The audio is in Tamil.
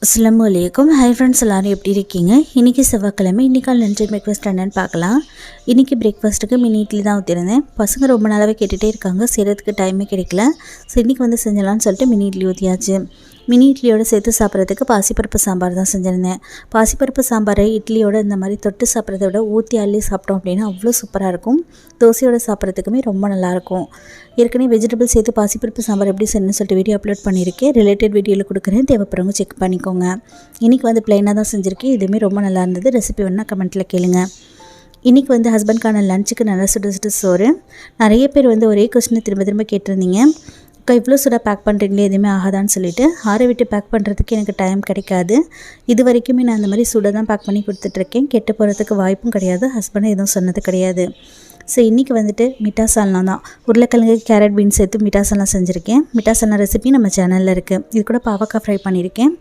அஸ்ஸலாமு அலைக்கும். ஹை ஃப்ரெண்ட்ஸ், எல்லோரும் எப்படி இருக்கீங்க? இன்றைக்கி செவ்வாய்க்கிழமை. இன்றைக்கால் லஞ்ச் பிரேக்ஃபாஸ்ட் என்னென்னு பார்க்கலாம். இன்றைக்கி பிரேக்ஃபாஸ்ட்டுக்கு மினி இட்லி தான் ஊற்றிருந்தேன். பசங்க ரொம்ப நாளாகவே கேட்டுகிட்டே இருக்காங்க, செய்கிறதுக்கு டைமே கிடைக்கல. ஸோ இன்றைக்கி வந்து செஞ்சலான்னு சொல்லிட்டு மினி இட்லி ஊற்றியாச்சு. மினி இட்லியோடு சேர்த்து சாப்பிட்றதுக்கு பாசிப்பருப்பு சாம்பார் தான் செஞ்சுருந்தேன். பாசிப்பருப்பு சாம்பாரை இட்லியோடு இந்த மாதிரி தொட்டு சாப்பிட்றத விட ஊற்றி அள்ளி சாப்பிட்டோம் அப்படின்னா அவ்வளோ சூப்பராக இருக்கும். தோசையோடு சாப்பிட்றதுக்குமே ரொம்ப நல்லாயிருக்கும். ஏற்கனவே வெஜிடபிள் சேர்த்து பாசிப்பருப்பு சாம்பார் எப்படி செய்யணும்னு சொல்லிட்டு வீடியோ அப்லோட் பண்ணியிருக்கேன். ரிலேட்டட் வீடியோவில் கொடுக்குறேன், தேவைப்படுறவங்க செக் பண்ணிக்கோங்க. இன்றைக்கி வந்து ப்ளைனாக தான் செஞ்சுருக்கேன். இதுவுமே ரொம்ப நல்லா இருந்தது. ரெசிபி வேணால் கமெண்ட்டில் கேளுங்க. இன்றைக்கி வந்து ஹஸ்பண்ட்கான லஞ்சுக்கு நல்லா சுட சுட சோறு. நிறைய பேர் வந்து ஒரே கொஸ்டினை திரும்ப திரும்ப கேட்டிருந்தீங்க, இவ்வளோ சுடாக பேக் பண்ணுறீங்களே எதுவுமே ஆகாதான்னு சொல்லிட்டு. ஆற விட்டு பேக் பண்ணுறதுக்கு எனக்கு டைம் கிடைக்காது. இது வரைக்குமே நான் அந்த மாதிரி சுட தான் பேக் பண்ணி கொடுத்துட்ருக்கேன். கெட்டு போகிறதுக்கு வாய்ப்பும் கிடையாது. ஹஸ்பண்டும் எதுவும் சொன்னது கிடையாது. ஸோ இன்றைக்கி வந்துட்டு மிட்டா சால்னா தான். உருளைக்கிழங்கு, கேரட், பீன்ஸ் சேர்த்து மிட்டா சால்னா செஞ்சுருக்கேன். மிட்டா சால்னா ரெசிபி நம்ம சேனலில் இருக்குது. இது கூட பாவக்காய் ஃப்ரை பண்ணியிருக்கேன்.